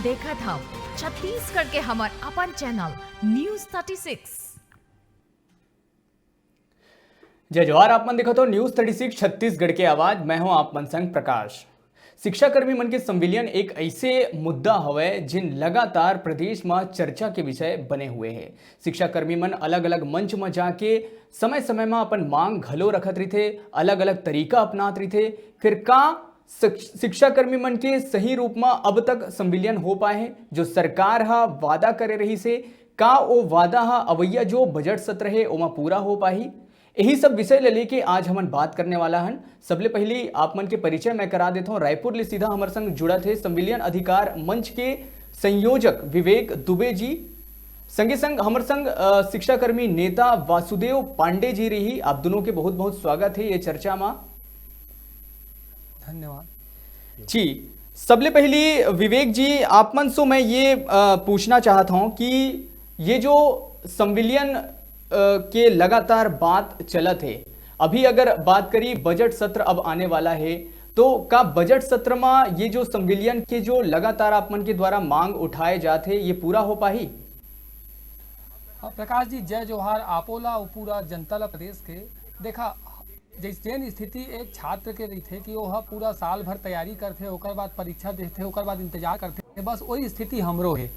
देखा था छत्तीसगढ़ के हमार अपन चैनल न्यूज 36। जय जवाहर। आप मन देखो तो न्यूज 36 छत्तीसगढ़ के आवाज। मैं हूं आप मन संग प्रकाश। शिक्षा कर्मी मन के संविलियन एक ऐसे मुद्दा हवे जिन लगातार प्रदेश में चर्चा के विषय बने हुए हैं। शिक्षा कर्मी मन अलग अलग मंच में जाके समय समय में अपन मांग घलो रखत रही थे, अलग अलग तरीका अपनात रही थे। फिर का शिक्षा कर्मी मन के सही रूप में अब तक संविलियन हो पाए हैं? जो सरकार हा वादा करे रही से का वो वादा हा अवैया जो बजट सत्र है ओमा पूरा हो पाही? यही सब विषय ले लेके आज हम बात करने वाला हन। सबले पहले आप मन के परिचय मैं करा देता हूँ। रायपुर ले सीधा हमारे संग जुड़ा थे संविलियन अधिकार मंच के संयोजक विवेक दुबे जी, संगे संग हमारे संग शिक्षा कर्मी नेता वासुदेव पांडे जी रही। आप दोनों के बहुत बहुत स्वागत है ये चर्चा में। धन्यवाद जी। सबले पहले विवेक जी आप मन से मैं ये पूछना चाहता हूँ कि ये जो संविलियन के लगातार बात चलत है, अभी अगर बात करी बजट सत्र अब आने वाला है तो का बजट सत्र में ये जो संविलियन के जो लगातार आप मन के द्वारा मांग उठाए जाते ये पूरा हो पाही? प्रकाश जी, जय जोहार। आपोला पूरा जनता ला प्रदेश के देखा जैसे स्थिति एक छात्र के रही थे कि वह पूरा साल भर तैयारी करते, ओकर बाद परीक्षा देते, ओकर बाद इंतजार करते, बस वही स्थिति हमरो है।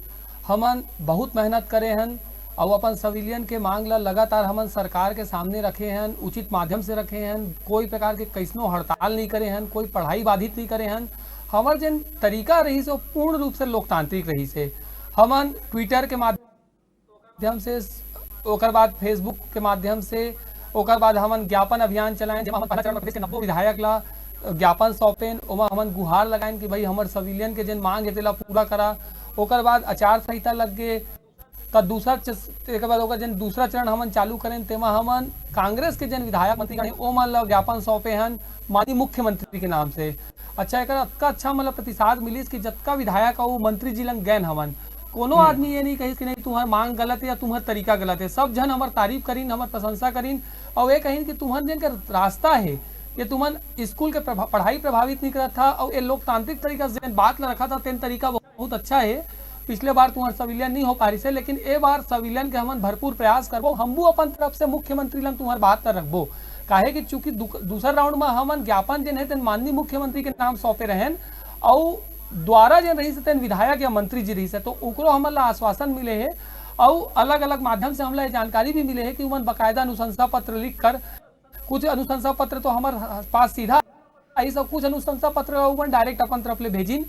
हमन बहुत मेहनत करे हन और अपन सिविलियन के मांग ला लगातार हमन सरकार के सामने रखे हैं, उचित माध्यम से रखे हैं। कोई प्रकार के कैसनो हड़ताल नहीं करे हैं, कोई पढ़ाई बाधित नहीं करे हैं। हमार जिन तरीका रही से पूर्ण रूप से लोकतांत्रिक रही से हमन ट्विटर के माध्यम से, ओकर बाद फेसबुक के माध्यम से, ओकर बाद हमन ज्ञापन अभियान चलाएं जब हम पहला चरण में प्रदेश के 90 विधायक ला ज्ञापन सौंपेन, ओमा हमन गुहार लगाएं कि भाई हमर सिविलियन के जिन मांग है तेला पूरा करा। ओकर बाद आचार संहिता लग गए का दूसरा दूसरा चरण हमन चालू करें, तेमा हमन कांग्रेस के जन विधायक मंत्री ओमन ला ज्ञापन सौंपे हन माननीय मुख्यमंत्री के नाम से। अच्छा, एक अच्छा मतलब प्रतिसाद मिली कि जतका विधायक और मंत्री जी लंग गैन हमन कोनो आदमी ये नहीं कही कि नहीं तुम्हार मांग गलत है या तुम्हार तरीका गलत है। सब जन हमार तारीफ करीन, हमार प्रशंसा करीन और ये कहीं कि तुम्हार जिन का रास्ता है ये तुमन स्कूल के पढ़ाई प्रभावित नहीं करता था और ये लोकतांत्रिक तरीका से बात ला रखा था, तेन तरीका बहुत अच्छा है। पिछले बार तुम्हार सिविलियन नहीं हो पा रही से, लेकिन ए बार सिविलियन के हमन भरपूर प्रयास करबो। हमबू अपन तरफ से मुख्यमंत्री लंग तुम्हार बात तर रखबो, काहे कि चूंकि दूसरा राउंड में हमन ज्ञापन जिन है तेन माननीय मुख्यमंत्री के नाम सौंपे रहन और द्वारा जन रही से तेन विधायक या मंत्री जी रही से, तो उकरो हमन ला आश्वासन मिले है और अलग अलग माध्यम से हमला जानकारी भी मिले है कि उमन बकायदा अनुशंसा पत्र लिख कर, कुछ अनुशंसा पत्र तो हमारे पास सीधा आई सब, कुछ अनुशंसा पत्र उमन डायरेक्ट अपन तरफ ले भेजिन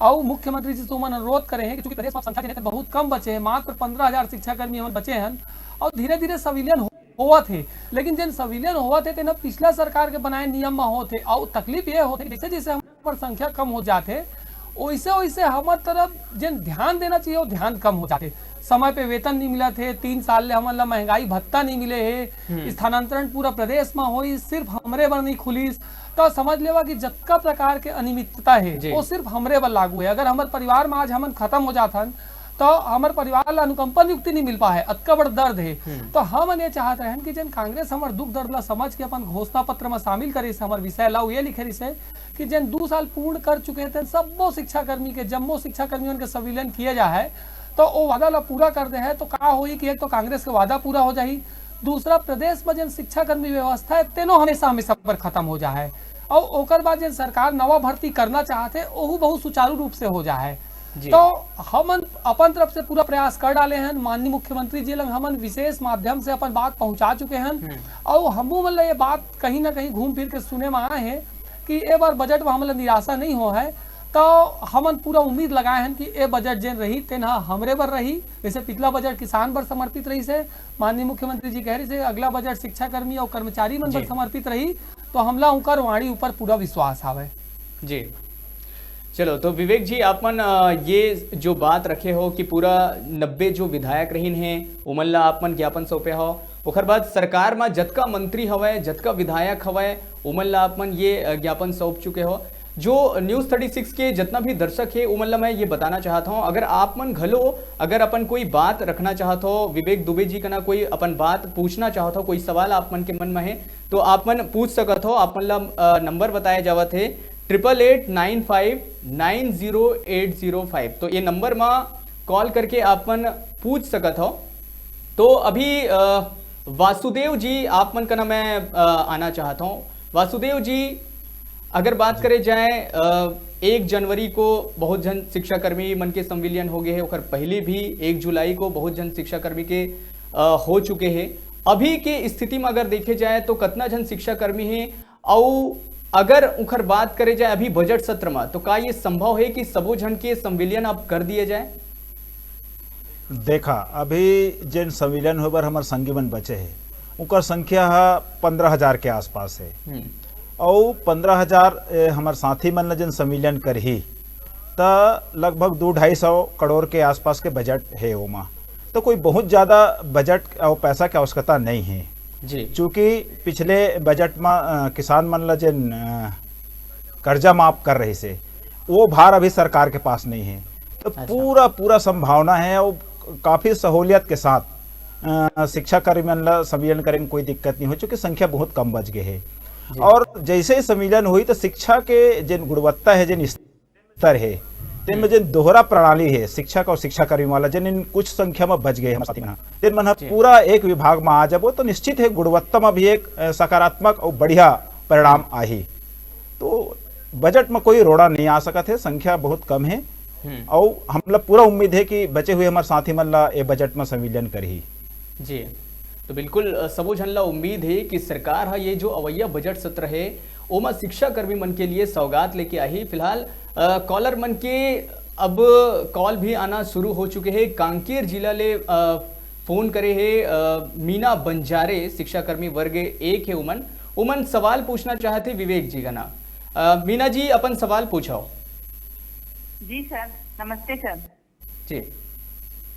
और मुख्यमंत्री जी से उमन अनुरोध करे हैं कि चूंकि प्रदेश में संख्या के बहुत कम बचे हैं, मात्र 15,000 शिक्षा कर्मी हमन बचे हैं और धीरे धीरे सिविलियन होवत है, लेकिन जिन सिविलियन होवत है तेना पिछला सरकार के बनाए नियम में होते और तकलीफ ये होते जैसे जैसे हमारे संख्या कम हो जाते वैसे वैसे हमारे तरफ जिन ध्यान देना चाहिए वो ध्यान कम हो जाते। समय पे वेतन नहीं मिला थे, 3 साल ले हमन ला महंगाई भत्ता नहीं मिले है, स्थानांतरण पूरा प्रदेश में हो, सिर्फ हमरे बर नहीं खुली तो समझ लेवा कि जतका प्रकार के अनियमितता है वो सिर्फ हमरे बर लागू है। अगर हमारे परिवार में आज हमन खत्म हो जाथन तो हमारे परिवार ला अनुकंपा नियुक्ति नहीं मिल पा है, अतका बड़ दर्द है। तो हम ये चाहते हैं कि जन कांग्रेस हमारे दुख दर्द ला समझ के अपन घोषणा पत्र में शामिल करी से हमारे विषय ला ये लिखे रही से कि जन 2 साल पूर्ण कर चुके थे सबो शिक्षा कर्मी के जम्मो शिक्षा कर्मियों के सिविलियन किए जा है तो वो वादा ला पूरा कर दे है। तो का हुई कि एक तो कांग्रेस के वादा पूरा हो जाही, दूसरा प्रदेश में जन शिक्षा कर्मी व्यवस्था है तेनो हमेशा हमेशा पर खत्म हो जा है और ओकर बाद जन सरकार नवा भर्ती करना चाहते वो बहुत सुचारू रूप से हो जा है। तो हमन अपन तरफ से पूरा प्रयास कर डाले हैं, माननीय मुख्यमंत्री जी लंग हमन विशेष माध्यम से अपन बात पहुंचा चुके हैं और हमू मतलब ये बात कहीं ना कहीं घूम फिर के सुने में आए हैं कि ए बार बजट में हमला निराशा नहीं हो है। तो हमन पूरा उम्मीद लगाए हैं कि ए बजट जिन रही तेन हमरे बर रही, जैसे पिछला बजट किसान बर समर्पित रही से, माननीय मुख्यमंत्री जी कह रही से अगला बजट शिक्षा कर्मी और कर्मचारी मन पर समर्पित रही, तो हमला उनकर वाणी ऊपर पूरा विश्वास आवे। जी चलो, तो विवेक जी आपन ये जो बात रखे हो कि पूरा 90 जो विधायक रहीन हैं उमन ला आपन ज्ञापन सौंपे हो, ओकर बाद सरकार में जतका मंत्री हवय जतका विधायक हवय उमन ला आपन ये ज्ञापन सौंप चुके हो। जो न्यूज 36 के जितना भी दर्शक है उमन ला मैं ये बताना चाहता हूँ, अगर आप मन घलो अगर अपन कोई बात रखना चाहते हो विवेक दुबे जी का ना कोई अपन बात पूछना चाहते हो, कोई सवाल आप मन के मन में है तो आप मन पूछ सकत हो। आप मन ला नंबर बताया जावत है 8889590805। तो ये नंबर में कॉल करके आपन पूछ सकत हो। तो अभी वासुदेव जी आप मन का ना मैं आना चाहता हूँ। वासुदेव जी, अगर बात करें जाए 1 जनवरी को बहुत जन शिक्षाकर्मी मन के संविलियन हो गए हैं, और पहले भी 1 जुलाई को बहुत जन शिक्षाकर्मी के हो चुके हैं। अभी के स्थिति में अगर देखे जाए तो कितना जन शिक्षाकर्मी हैं, और अगर उखर बात करे जाए अभी बजट सत्र में, तो का ये संभव है कि सबो जन के संविलियन अब कर दिए जाए? देखा, अभी जिन संविलियन होए बर हमार संगी मन बचे है उनकर संख्या 15,000 के आसपास है, और 15,000 हमार साथी मन जिन संविलियन करही त लगभग 200-250 करोड़ के आसपास के बजट है ओमा। तो कोई बहुत ज़्यादा बजट और पैसा की आवश्यकता नहीं है जी, चूँकि पिछले बजट में किसान मन जिन कर्जा माफ कर रही से वो भार अभी सरकार के पास नहीं है। तो पूरा संभावना है और काफ़ी सहूलियत के साथ शिक्षा कर्मी मन संविलियन करें कोई दिक्कत नहीं हो, चूँकि संख्या बहुत कम बच गए है। और जैसे ही संविलियन हुई तो शिक्षा के जिन गुणवत्ता है, जिन स्तर है, जिनमें जिन दोहरा प्रणाली है शिक्षक और शिक्षा कर्मी वाला, जिन इन कुछ संख्या में बच गए जिन मन पूरा एक विभाग में आ जाबो तो निश्चित है गुणवत्ता में भी एक सकारात्मक और बढ़िया परिणाम आई। तो बजट में कोई रोड़ा नहीं आ सकत है, संख्या बहुत कम है, और हम लोग पूरा उम्मीद है कि बचे हुए हमारे साथी मन ला ये बजट में संविलियन करही जी। तो बिल्कुल सबो झन ला उम्मीद है कि सरकार है ये जो अवैया बजट सत्र है ओमा शिक्षा कर्मी मन के लिए सौगात लेके आई। फिलहाल कॉलर मन के अब कॉल भी आना शुरू हो चुके हैं। कांकेर जिला ले फोन करे है मीना बंजारे, शिक्षा कर्मी वर्ग 1 है। उमन सवाल पूछना चाहते विवेक जी का ना। मीना जी अपन सवाल पूछो। जी सर, नमस्ते सर। जी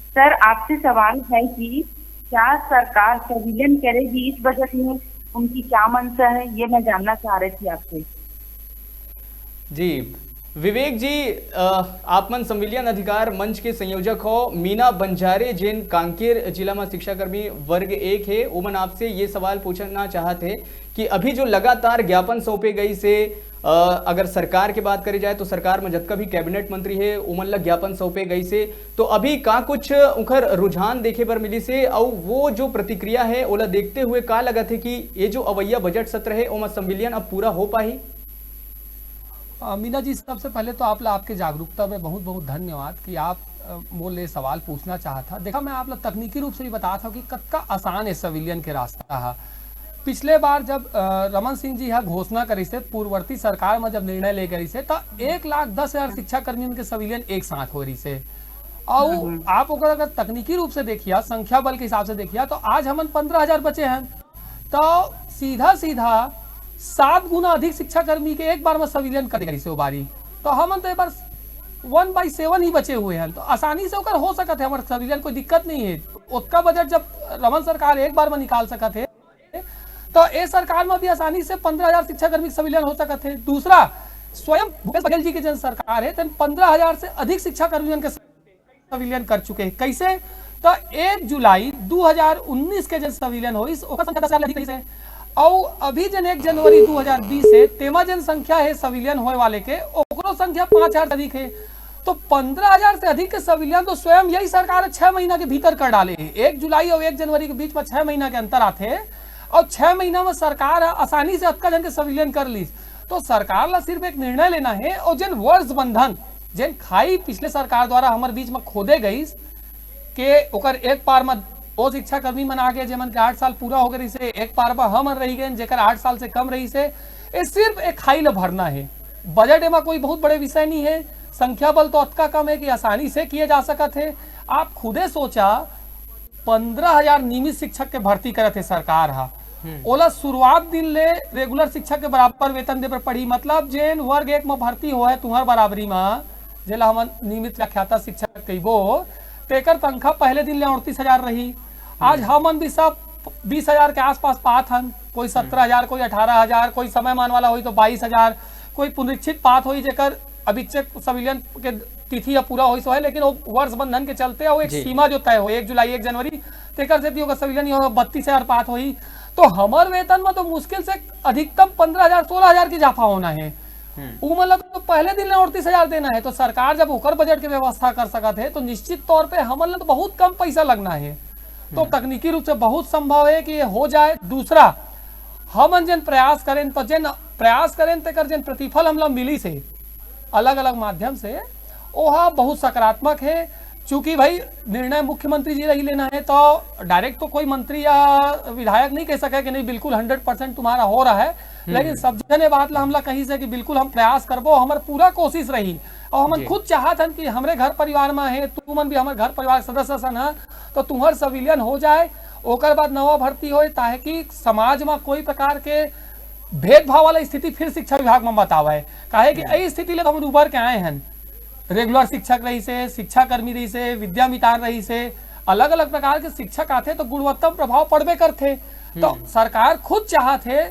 सर, आपसे सवाल है कि क्या सरकार संविलियन करेगी इस बजट में, उनकी क्या मंशा है, ये मैं जानना चाह रही थी आपसे। जी विवेक जी, आप मन संविलियन अधिकार मंच के संयोजक हो। मीना बंजारे जिन कांकेर जिला में शिक्षाकर्मी वर्ग 1 है, उमन आपसे ये सवाल पूछना चाहते कि अभी जो लगातार ज्ञापन सौंपे गई से अगर सरकार की बात करी जाए तो सरकार में जब भी कैबिनेट मंत्री है उमन लग ज्ञापन सौंपे गई से, तो अभी का कुछ उखर रुझान देखे पर मिली से, और वो जो प्रतिक्रिया है ओला देखते हुए का लगा थे कि ये जो अवैया बजट सत्र है ओमा संविलियन अब पूरा हो पाई? मीना जी, सबसे पहले तो आपके जागरूकता में बहुत बहुत धन्यवाद कि आप मोले सवाल पूछना चाहता। देखा, मैं आप लोग तकनीकी रूप से भी बता था कि कतका आसान है संविलियन के रास्ता है। पिछले बार जब रमन सिंह जी यहाँ घोषणा करी से, पूर्ववर्ती सरकार में जब निर्णय ले गई से, तो 1,10,000 शिक्षा कर्मियों के संविलियन एक साथ हो रही से। और आप अगर तकनीकी रूप से देखिए, संख्या बल के हिसाब से देखिए, तो आज हम 15,000 बचे हैं। तो सीधा 7 गुना अधिक शिक्षा कर्मी के एक बार में संविलियन कर गई से बारी, तो हम तो एक बार 1/7 ही बचे हुए हैं। तो आसानी से होकर हो सकते है हमारे संविलियन, कोई दिक्कत नहीं है। उसका बजट जब रमन सरकार एक बार में निकाल सकते है, तो ए सरकार में भी आसानी से 15,000 शिक्षा कर्मी संविलियन हो सकते हैं। दूसरा, स्वयं भूपेश बघेल जी की जन सरकार है, 15,000 से अधिक शिक्षा कर्मियों के संविलियन कर चुके हैं। कैसे? तो 1 जुलाई 2019 के जन संविलियन हो, इस और अभी जन 1 जनवरी 2020 से तेमा जन संख्या है संविलियन होने वाले के, ओकरो संख्या 5,000 से अधिक है। तो 15,000 से अधिक के संविलियन तो स्वयं यही सरकार 6 महीना के भीतर कर डाले। 1 जुलाई और 1 जनवरी के बीच में 6 महीना के अंतर आते हैं, और 6 महीना में सरकार आसानी से अतका जन के संविलियन कर ली। तो सरकार ला सिर्फ एक निर्णय लेना है, और जिन वर्ष बंधन जिन खाई पिछले सरकार द्वारा हमारे बीच में खोदे गई के ओकर एक पार में वो शिक्षा कर्मी मन आ गए जेमन के 8 साल पूरा हो गई से, एक पार में हम रही गए जेकर 8 साल से कम रही से। ये सिर्फ एक खाई ला भरना है। बजट में कोई बहुत बड़े विषय नहीं है, संख्या बल तो अतका कम है कि आसानी से किए जा सकते है। आप खुदे सोचा 15,000 नियमित शिक्षक के भर्ती करते है सरकार हा, ओला शुरुआत दिन ले रेगुलर शिक्षक के बराबर वेतन दे पर पड़ी। मतलब जेन वर्ग 1 में भर्ती हो है तुम्हार बराबरी में, जेला हम नियमित व्याख्याता शिक्षक कहबो, तेकर तनख्वाह पहले दिन ले 38,000 रही। आज हमन भी सब 20,000 के आसपास पात हन, कोई 17,000, कोई 18,000, कोई समय मान वाला हुई तो 22,000, कोई पुनरीक्षित पात हुई जेकर अभी संविलियन के तिथि पूरा हो है, लेकिन वो वर्ष बंधन के चलते एक सीमा जो तय हो 1 जुलाई 1 जनवरी तेकर से संविलियन 32,000 पात हुई। तो हमारे वेतन में तो मुश्किल से अधिकतम 15,000 16,000 की इजाफा होना है। वो मतलब तो पहले दिन 38,000 देना है, तो सरकार जब ओकर बजट के व्यवस्था कर सकत है तो निश्चित तौर पे हमन तो बहुत कम पैसा लगना है। तो तकनीकी रूप से बहुत संभव है कि ये हो जाए। दूसरा, हमन जन प्रयास करें तो तेकर जन प्रतिफल हमला मिली से अलग अलग माध्यम से ओहा बहुत सकारात्मक है। चूंकि भाई निर्णय मुख्यमंत्री जी रही लेना है तो डायरेक्ट तो कोई मंत्री या विधायक नहीं कह सके कि नहीं बिल्कुल 100% तुम्हारा हो रहा है, लेकिन सब जने बात ला हमला कही से कि बिल्कुल हम प्रयास करबो, हमार पूरा कोशिश रही। और हम खुद चाहत हन कि हमरे घर परिवार में है, तुमन भी हमारे घर परिवार सदस्य सन है, तो तुम्हार सिविलियन हो जाए, ओकर बाद नवा भर्ती हो, ताकि समाज में कोई प्रकार के भेदभाव वाला स्थिति फिर शिक्षा विभाग में बतावा है। काहे कि यही स्थिति ले हम उभर के आए हैं। रेगुलर शिक्षक रही से, शिक्षा कर्मी रही से, विद्या मितान रही से, अलग अलग प्रकार के शिक्षक आते तो गुणवत्ता प्रभाव पड़बे करते। तो सरकार खुद चाहते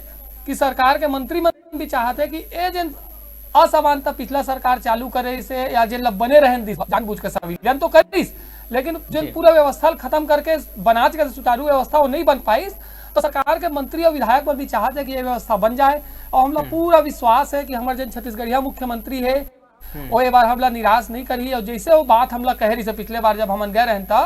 कि सरकार के मंत्रिमंडल भी चाहते कि ए जन असमानता पिछला सरकार चालू करे से या जेल बने रहे जानबूझ के सिविलियन तो करीस, लेकिन जो पूरा व्यवस्था खत्म करके बनाज के सुचारू व्यवस्था वो नहीं बन पाई, तो सरकार के मंत्री और विधायक पर भी चाहते हैं कि ये व्यवस्था बन जाए। और हम लोग पूरा विश्वास है कि हमारे जन छत्तीसगढ़िया मुख्यमंत्री है वो ये बार हमला निराश नहीं करी। और जैसे वो बात हमला कह रही से पिछले बार जब हम गए रहता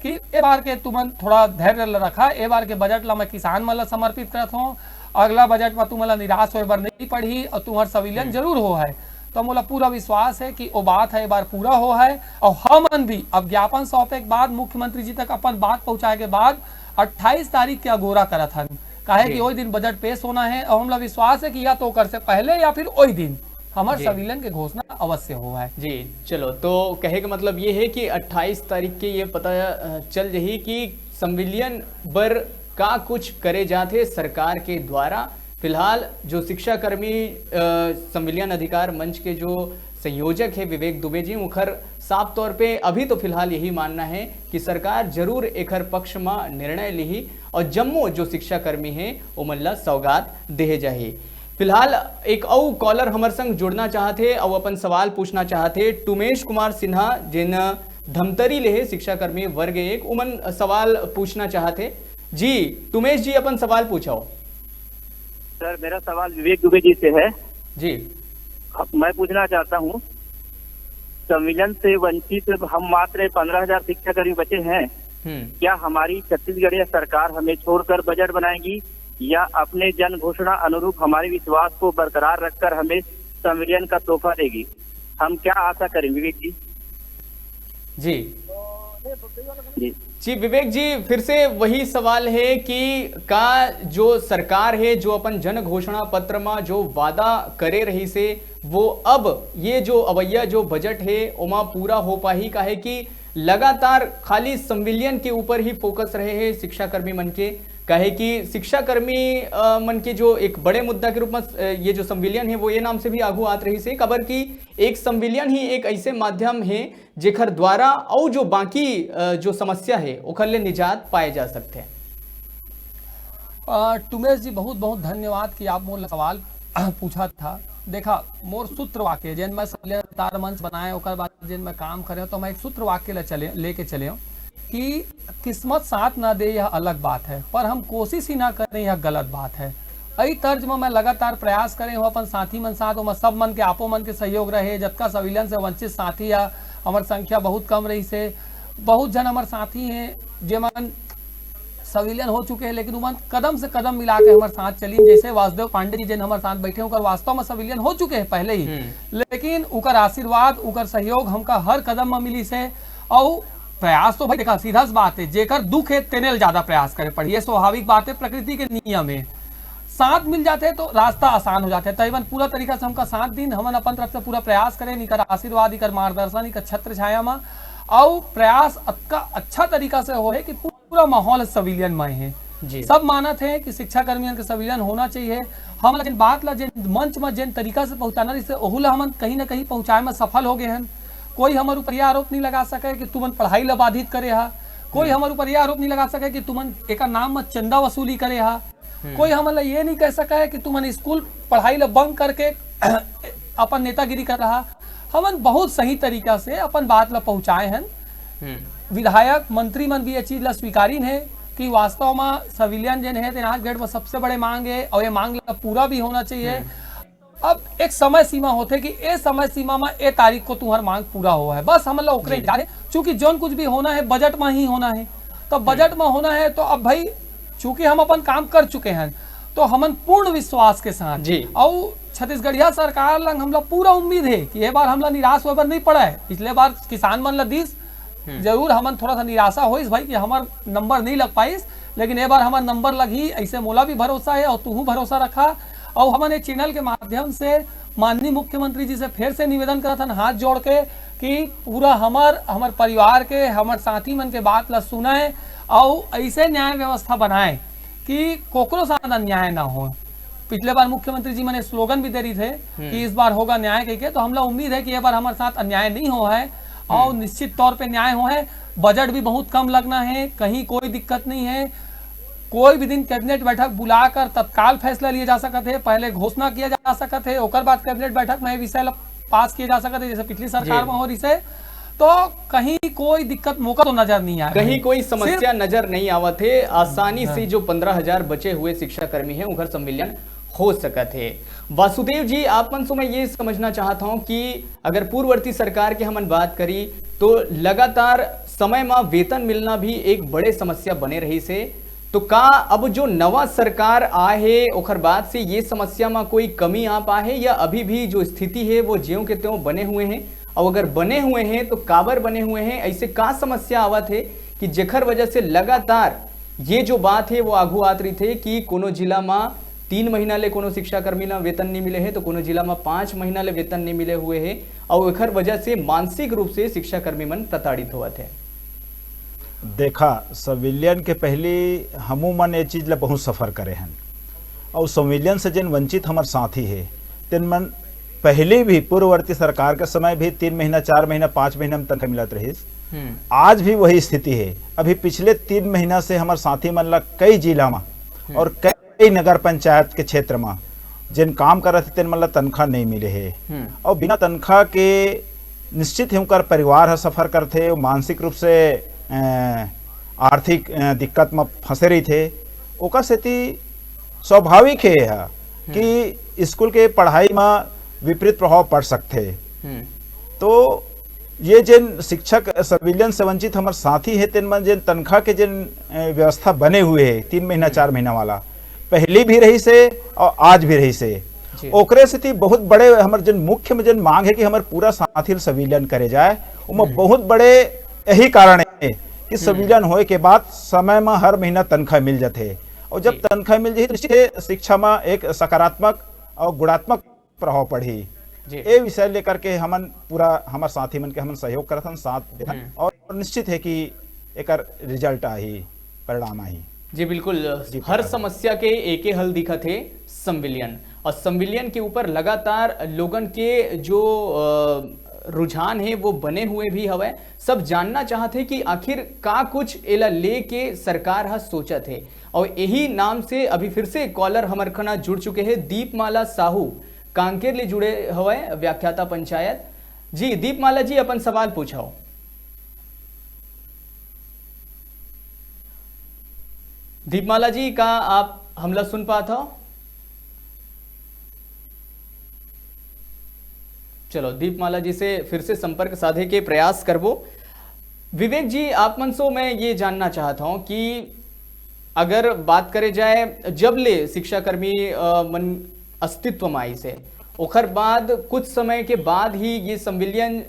कि ए बार के तुमन थोड़ा धैर्य रखा, ए बार के बजट ला मैं किसान मन ला समर्पित करत हूँ, अगला बजट में तुम्हारा निराश हो बार नहीं पड़ी और तुम्हारा सिविलियन जरूर हो है। तो मोला पूरा विश्वास है कि वो बात है बार पूरा हो है। और हमन भी अब ज्ञापन सौंपे के बाद मुख्यमंत्री जी तक अपन बात पहुंचाए के बाद 28 तारीख के अगोरा करत हन, काहे कि वही दिन बजट पेश होना है। और हमला विश्वास है कि या तो कर से पहले या फिर वही दिन हमारे सिविलियन के घोषणा अवश्य हुआ है। जी चलो, तो कहे का मतलब ये है कि 28 तारीख के ये पता चल रही कि सिविलियन बर का कुछ करे जाते सरकार के द्वारा। फिलहाल जो शिक्षा कर्मी सिविलियन अधिकार मंच के जो संयोजक है विवेक दुबे जी, मुखर साफ तौर पे अभी तो फिलहाल यही मानना है कि सरकार जरूर एकर पक्ष में निर्णय ली और जम्मू जो शिक्षा कर्मी है वो मल्ला सौगात दे जाही। फिलहाल एक और कॉलर हमारे संग जुड़ना चाहते और अपन सवाल पूछना चाहते, टुमेश कुमार सिन्हा जिन धमतरी ले शिक्षा कर्मी वर्ग 1 उमन सवाल पूछना चाहते। जी टुमेश जी अपन सवाल पूछो। सर मेरा सवाल विवेक दुबे जी से है। जी मैं पूछना चाहता हूँ, संविलियन से वंचित हम मात्र 15,000 शिक्षा कर्मी बचे हैं, क्या हमारी छत्तीसगढ़ सरकार हमें छोड़कर बजट बनाएगी या अपने जन घोषणा अनुरूप हमारे विश्वास को बरकरार रखकर हमें संविलियन का तोहफा देगी? हम क्या आशा करें विवेक जी? जी विवेक जी, फिर से वही सवाल है कि का जो सरकार है जो अपन जन घोषणा पत्र में जो वादा करे रही से वो अब ये जो अवैया जो बजट है उमा पूरा हो पाही? का है कि लगातार खाली संविलियन के ऊपर ही फोकस रहे हैं शिक्षा कर्मी मन के। कहे कि शिक्षा कर्मी मन के जो एक बड़े मुद्दा के रूप में ये जो संविलियन है वो ये नाम से भी आगू आत रही से खबर की एक संविलियन ही एक ऐसे माध्यम है जेखर द्वारा और जो बाकी जो समस्या है ओखर ले निजात पाए जा सकते हैं। टुमेश जी बहुत बहुत धन्यवाद कि आप मोर सवाल पूछा था। देखा मोर सूत्र वाक्य जिन मैं तार मंच बनाए ओकर बाद जिन मैं काम करे तो मैं एक सूत्र वाक्य लेके चले कि किस्मत साथ ना दे यह अलग बात है, पर हम कोशिश ही ना करें यह गलत बात है। यही तर्ज में मैं लगातार प्रयास करें हो अपन साथी मन साथ हो सब मन के आपो मन के सहयोग रहे। जतका सिविलियन से वंचित साथी है हमार संख्या बहुत कम रही से, बहुत जन हमारे साथी हैं जेमन सिविलियन हो चुके हैं लेकिन उमन कदम से कदम मिला के हमारे साथ चली। जैसे वासुदेव पांडे जी जिन हमारे साथ बैठे उनका वास्तव में सिविलियन हो चुके हैं पहले ही, लेकिन उनका आशीर्वाद उनका सहयोग हमका हर कदम में मिली से। और प्रयास तो भाई देखा सीधा बात है, जेकर दुख है तेने ज्यादा प्रयास करे पड़िए, स्वाभाविक बात है, प्रकृति के नियम है। साथ मिल जाते हैं तो रास्ता आसान हो जाता है। तकरीबन पूरा तरीका से हमका 7 दिन हम अपन तरफ से पूरा प्रयास करें, इनका आशीर्वाद इनका मार्गदर्शन इनका छत्र छाया में और प्रयास अच्छा तरीका से हो है कि पूरा माहौल सिविलियन में है। सब मानत है कि शिक्षा कर्मियों के सिविलियन होना चाहिए। हम लेकिन बात ला जिन मंच में जिन तरीका से पहुंचाना इससे ओहुला हम कहीं ना कहीं पहुंचाए में सफल हो गए हैं। कोई हमारे ऊपर यह आरोप नहीं लगा सके कि तुमन पढ़ाई ला बाधित करे हा, कोई हमारे ऊपर यह आरोप नहीं लगा सके कि तुमन एक नाम में चंदा वसूली करे हा, कोई हमारे ये नहीं कह सका है कि तुमन स्कूल पढ़ाई ला बंक करके अपन नेतागिरी कर रहा। हमन बहुत सही तरीका से अपन बात ला पहुंचाए हैं। विधायक मंत्री मन भी ये चीज ला स्वीकारीन है कि वास्तव में सिविलियन जिन है तेनाजगढ़ में सबसे बड़े मांग है और ये मांग ला पूरा भी होना चाहिए। अब एक समय सीमा होते कि ए समय सीमा में ए तारीख को तुम्हार मांग पूरा हुआ है, बस हम लोग ओकरे इंतजार है। चूंकि जौन कुछ भी होना है बजट में ही होना है, तो बजट में होना है तो अब भाई चूंकि हम अपन काम कर चुके हैं तो हमन पूर्ण विश्वास के साथ जी। और छत्तीसगढ़िया सरकार लंग हमला पूरा उम्मीद है कि ये बार हमला निराश होकर नहीं पड़ा है। पिछले बार किसान मन ला दिस जरूर हमन थोड़ा सा निराशा होइस भाई कि हमार नंबर नहीं लग पाइस, लेकिन ये बार हमार नंबर लगी, ऐसे मोला भी भरोसा है और तू भरोसा रखा। और हमन एक चैनल के माध्यम से माननीय मुख्यमंत्री जी से फिर से निवेदन करत हन हाथ जोड़ के कि पूरा हमार परिवार के हमार साथी मन के बात ला सुनाए और ऐसे न्याय व्यवस्था बनाए कि कोकरो साथ अन्याय ना हो। पिछले बार मुख्यमंत्री जी मैंने स्लोगन भी दे रही थे कि इस बार होगा न्याय कह, तो हमला उम्मीद है कि ये बार हमारे साथ अन्याय नहीं हो है और निश्चित तौर पे न्याय हो है। बजट भी बहुत कम लगना है, कहीं कोई दिक्कत नहीं है। कोई भी दिन कैबिनेट बैठक बुलाकर तत्काल फैसला लिया जा सकते है, पहले घोषणा किया जा सकते है, ओकर बाद कैबिनेट बैठक में विषय पास किया जा सकते है, जैसे पिछली सरकार में हो रही से। तो कहीं कोई दिक्कत मौका तो नजर नहीं आया, कहीं कोई समस्या नजर नहीं आवत है। आसानी से जो 15,000 बचे हुए शिक्षा कर्मी हैं उनका संविलियन हो सकत है। वासुदेव जी, आप मन से मैं ये समझना चाहता हूं कि अगर पूर्ववर्ती सरकार की हमन बात करी तो लगातार समय में वेतन मिलना भी एक बड़े समस्या बने रही से, तो का अब जो नवा सरकार आए है ओखर बाद से ये समस्या में कोई कमी आ पाए या अभी भी जो स्थिति है वो ज्यों के त्यों बने हुए हैं? और अगर बने हुए हैं तो काबर बने हुए हैं? ऐसे का समस्या आवत है कि जेखर वजह से लगातार ये जो बात है वो आगू आत रही थे कि कोनो जिला में 3 महीना ले कोनो शिक्षा कर्मी ना वेतन नहीं मिले है, तो कोनो जिला में 5 महीना ले वेतन नहीं मिले हुए है और एखर वजह से मानसिक रूप से शिक्षा कर्मी मन प्रताड़ित हुआ थे। देखा, संविलियन के पहले हमू मन ये चीज ला बहुत सफर करे हैं और संविलियन से जिन वंचित हमार साथी है तिन मन पहले भी पूर्ववर्ती सरकार के समय भी 3 महीना 4 महीना 5 महीना में तनख्वाह मिलत रही। आज भी वही स्थिति है। अभी पिछले 3 महीना से हमार साथी मन ला कई जिला में और कई नगर पंचायत के क्षेत्र में जिन काम कर रहे थे तिन मन ला तनख्वाह नहीं मिले है और बिना तनख्वाह के निश्चित ही उनका परिवार सफर करते, मानसिक रूप से आर्थिक दिक्कत में फंसे रही थे। ओकर स्थिति स्वाभाविक है कि स्कूल के पढ़ाई में विपरीत प्रभाव पड़ सकते। तो ये जिन शिक्षक संविलियन से वंचित हमारे साथी है तिन में जिन तनख्वाह के जिन व्यवस्था बने हुए है 3 महीना 4 महीना वाला पहले भी रही से और आज भी रही से, ओकरे स्थिति बहुत बड़े हमारे जिन मुख्य में जिन मांग है कि हमारे पूरा साथी संविलियन करे जाए। उनमें बहुत बड़े यही कारण है कि संविलियन होए के बाद समय में हर महीना तनख्वाह मिल जाते और जब तनख्वाह मिल जाए तो शिक्षा में एक सकारात्मक और गुणात्मक प्रभाव पड़ी। ये विषय लेकर के हमन पूरा हमारे साथी मन के हमन सहयोग करथन, साथ देथन और निश्चित है कि एक रिजल्ट आई, परिणाम आई। जी बिल्कुल, हर समस्या के एक ही हल दिखा थे संविलियन, और संविलियन के ऊपर लगातार लोगन के जो रुझान है वो बने हुए भी हवे। सब जानना चाहते कि आखिर का कुछ एला लेके सरकार हा सोचत है, और यही नाम से अभी फिर से कॉलर हमार खना जुड़ चुके हैं दीपमाला साहू, कांकेर ले जुड़े हवे, व्याख्याता पंचायत। जी दीपमाला जी, अपन सवाल पूछाओ। दीपमाला जी, का आप हमला सुन पाता हो? चलो दीपमाला जी से फिर से संपर्क साधे के प्रयास करबो। विवेक जी, आप मन से मैं ये जानना चाहता हूं कि अगर बात करे जाए जब ले शिक्षाकर्मी मन अस्तित्व में आई से ओखर बाद कुछ समय के बाद ही ये संविलियन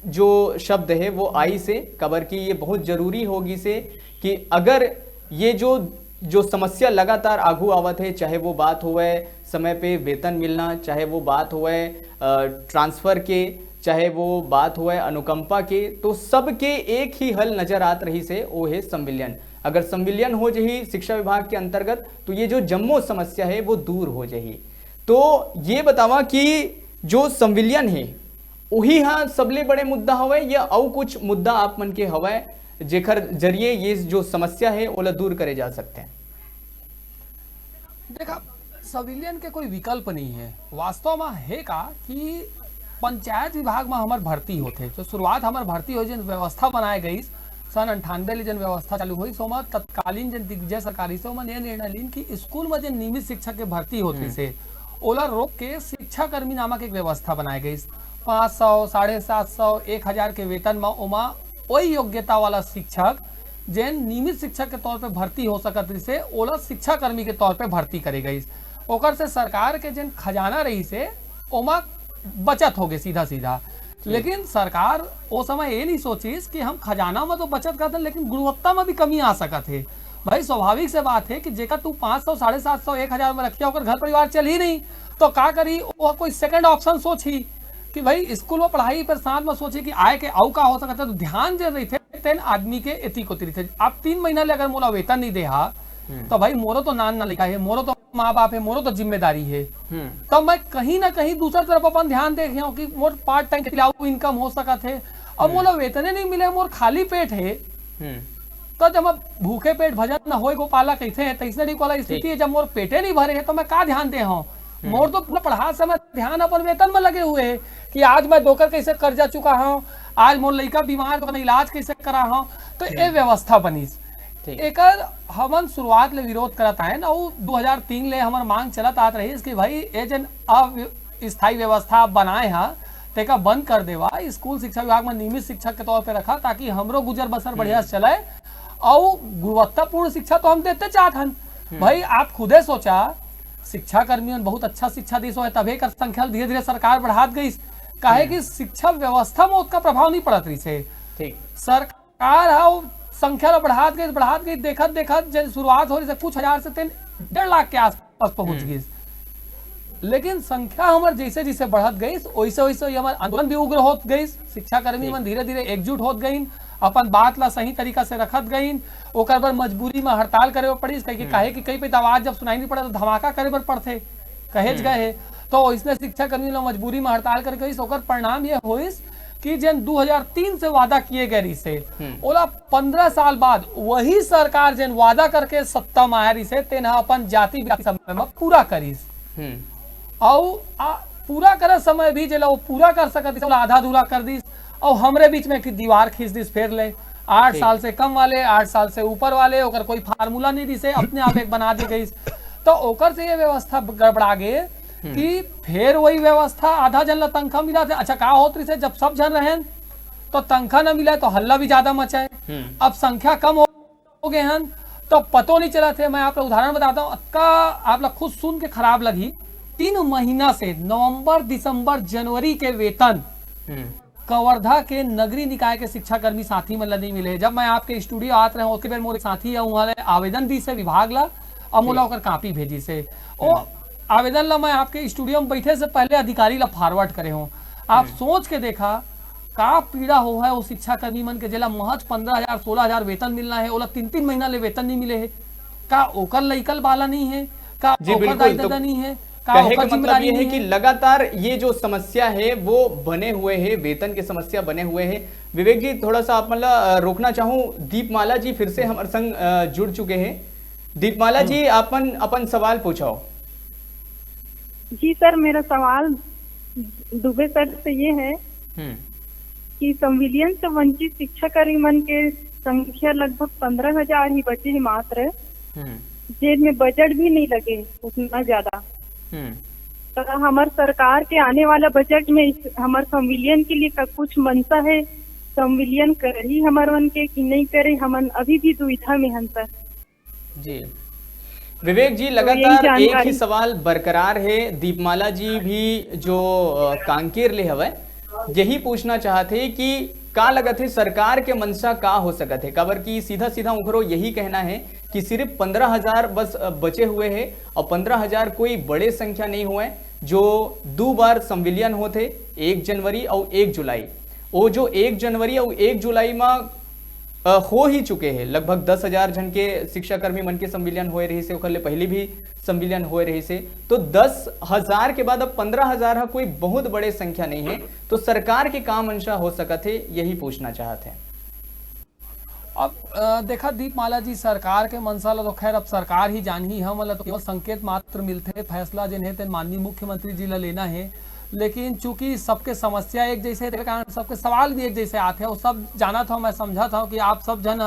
जो शब्द है वो आई से कबर की ये बहुत जरूरी होगी से कि अगर ये जो समस्या लगातार आगू आवत है, चाहे वो बात हुए समय पे वेतन मिलना, चाहे वो बात हुए ट्रांसफर के, चाहे वो बात हुए अनुकंपा के, तो सबके एक ही हल नजर आत रही से वो है संविलियन। अगर संविलियन हो जाही शिक्षा विभाग के अंतर्गत तो ये जो जम्मो समस्या है वो दूर हो जाही। तो ये बतावा कि जो संविलियन है वही हाँ सबले बड़े मुद्दा हवे या और कुछ मुद्दा आप मन के हवे जेकर जरिए ये जो समस्या है ओला दूर करे जा सकते हैं? देखा, संविलियन के कोई विकल्प नहीं है। वास्तव में है का कि पंचायत विभाग में हमार भर्ती होते, जो शुरुआत हमार भर्ती हो जिन व्यवस्था बनाए गई सन 98 ले जन व्यवस्था चालू हुई, सो तत्कालीन जन दिग्विजय सरकारी से ये निर्णय लीन कि स्कूल में जिन नियमित शिक्षक के भर्ती होती से ओला रोक के शिक्षा कर्मी नामक एक व्यवस्था बनाई गई। 500, 750, 1000 के वेतन में ओमा वही योग्यता वाला शिक्षक जैन नियमित शिक्षक के तौर पे भर्ती हो सकत से ओला शिक्षा कर्मी के तौर पे भर्ती करे गई। ओकर से सरकार के जैन खजाना रही से ओमा बचत हो गई सीधा सीधा। लेकिन सरकार वो समय ये नहीं सोचीस कि हम खजाना में तो बचत करते लेकिन गुणवत्ता में भी कमी आ सकत है। भाई स्वाभाविक से बात है कि जेकर तू 500, 750, 1000 में रखिया होकर घर परिवार चल ही नहीं तो का करी, वो कोई सेकंड ऑप्शन सोची कि भाई स्कूल में पढ़ाई पर साथ में सोची कि आए के आउ का हो सकता है। तो ध्यान जो रही थे तेन आदमी के एती को थे। आप 3 महीना ले अगर मोला वेतन नहीं दे हा तो भाई मोरो तो नान ना लिखा है, मोरो तो माँ बाप है, मोरो तो जिम्मेदारी है। तो मैं कहीं ना कहीं दूसरा तरफ अपन ध्यान देख रहा हूँ कि मोर पार्ट टाइम इनकम हो सकत है और मोला वेतने नहीं मिले, मोर खाली पेट है। तो जब हम भूखे पेट भजन न होए गोपाला कैसे है तैसने वाला स्थिति है। जब मोर पेटे नहीं भरे है तो मैं का ध्यान दे हूँ। मोर तो पढ़ा समय ध्यान अपन वेतन में लगे हुए है कि आज मैं दोकर कैसे कर्जा चुका हूँ, आज मोर लड़का बीमार तो इलाज कैसे करा हूँ। तो ये व्यवस्था बनीस। एक हमन शुरुआत ले विरोध करता है ना, वो 2003 ले हमार मांग चलत आत रही कि भाई ये जन अस्थायी व्यवस्था बनाए हा तेका बंद कर देवा, स्कूल शिक्षा विभाग में नियमित शिक्षक के तौर पे रखा ताकि हमरो गुजर बसर बढ़िया से चले और गुणवत्तापूर्ण शिक्षा तो हम देते चाहत हन। भाई आप खुदे सोचा शिक्षा कर्मियों बहुत अच्छा शिक्षा दी है तभी कर संख्या धीरे धीरे सरकार बढ़ात गई। काहे कि शिक्षा व्यवस्था में उसका प्रभाव नहीं पड़त रही से। ठीक सरकार है संख्या बढ़ात गई देखत देखत जब शुरुआत हो रही कुछ हजार से 1.5 लाख के आसपास पहुंच गई। लेकिन संख्या हमारे जैसे जैसे बढ़त गई वैसे वैसे हमारे आंदोलन भी उग्र होत गई। शिक्षा कर्मी मन धीरे धीरे एकजुट होत गई, अपन बात ला सही तरीका से रखत गई। ओकर पर मजबूरी में हड़ताल करे पड़ी काहे कि कई पे आवाज जब सुनाई नहीं पड़ा तो धमाका करे पर पड़ते कहेज गए। तो इसने शिक्षा कर्मी लोग मजबूरी में हड़ताल कर गई। ओकर परिणाम ये होइस कि जन 2003 से वादा किए गए से ओला 15 साल बाद वही सरकार जन वादा करके सत्ता में आया से तेना अपन जाति समय में पूरा करीस और पूरा करे समय भी जला वो पूरा कर सकत आधा अधूरा कर दीस और हमरे बीच में दीवार खींच दीस फिर ले 8 साल से कम वाले 8 साल से ऊपर वाले ओकर कोई फार्मूला नहीं दी से अपने आप एक बना दी गई। तो ओकर से ये व्यवस्था गड़बड़ा गए कि फिर वही व्यवस्था आधा जन ला तनख्वाह मिला थे। अच्छा का होत रही से जब सब जन रहे तो तनख्वाह न मिला तो हल्ला भी ज्यादा मचाए। अब संख्या कम हो गए हैं तो पतो नहीं चला थे। मैं आप लोग उदाहरण बताता हूँ का आप लोग खुद सुन के खराब लगी। 3 महीना से नवंबर, दिसंबर, जनवरी के वेतन कवर्धा के नगरीय निकाय के शिक्षा कर्मी साथी मन नहीं मिले। जब मैं आपके स्टूडियो आते रहे उसके बाद मोर साथी है वहाँ आवेदन दी से विभाग ला और मोला ओकर कॉपी भेजी से ओ आवेदन ला मैं आपके स्टूडियो में बैठे से पहले अधिकारी ला फॉरवर्ड करे हूँ। आप सोच के देखा का पीड़ा हो है वो शिक्षा कर्मी मन के जिला महज 15,000 16,000 वेतन मिलना है। ओला 3-3 महीना ले वेतन नहीं मिले है। का ओकर लइकल बाला नहीं है, का ओकर दायित्व नहीं है। कहे का मतलब ये है कि लगातार ये जो समस्या है वो बने हुए है, वेतन की समस्या बने हुए है। विवेक जी थोड़ा सा आप मतलब रोकना चाहूँ। दीपमाला जी फिर से हमारे संग जुड़ चुके हैं। दीपमाला जी अपन सवाल पूछो। जी सर, मेरा सवाल दुबे सर से ये है कि संविलियन से वंचित शिक्षा कर्मी मन के संख्या लगभग 15,000 ही बचे है मात्र, जिनमें बजट भी नहीं लगे उतना ज्यादा। तो हमारे सरकार के आने वाला बजट में हमारे संविलियन के लिए कुछ मनसा है, संविलियन करी हमारे मन के कि नहीं करे, हमन अभी भी दुविधा में हैं सर। जी विवेक जी लगातार तो एक ही सवाल बरकरार है। दीपमाला जी भी जो कांकेर ले हवे यही पूछना चाहते कि का लगत है सरकार के मनसा का हो सकत है। काबर की सीधा सीधा उखरो यही कहना है कि सिर्फ 15,000 बस बचे हुए हैं और 15,000 कोई बड़े संख्या नहीं हुए जो 2 बार संविलियन होते 1 जनवरी और 1 जुलाई। वो जो 1 जनवरी और 1 जुलाई में हो ही चुके हैं। लगभग 10,000 जन के शिक्षा कर्मी मन के संविलियन हो रही से ओखरले पहले भी संविलियन हो रही से। तो 10,000 के बाद अब 15,000 कोई बहुत बड़े संख्या नहीं है। तो सरकार के काम मंशा हो सकत है यही पूछना चाहते हैं। अब देखा दीपमाला जी सरकार के मनसा ला तो खैर अब सरकार ही जान ही हम तो केवल संकेत मात्र मिलते फैसला जिन्हें तेन माननीय मुख्यमंत्री जी ला लेना है। लेकिन चूंकि सबके समस्या एक जैसे कारण सबके सवाल भी एक जैसे आते हैं। वो सब जाना था, मैं समझा था कि आप सब जन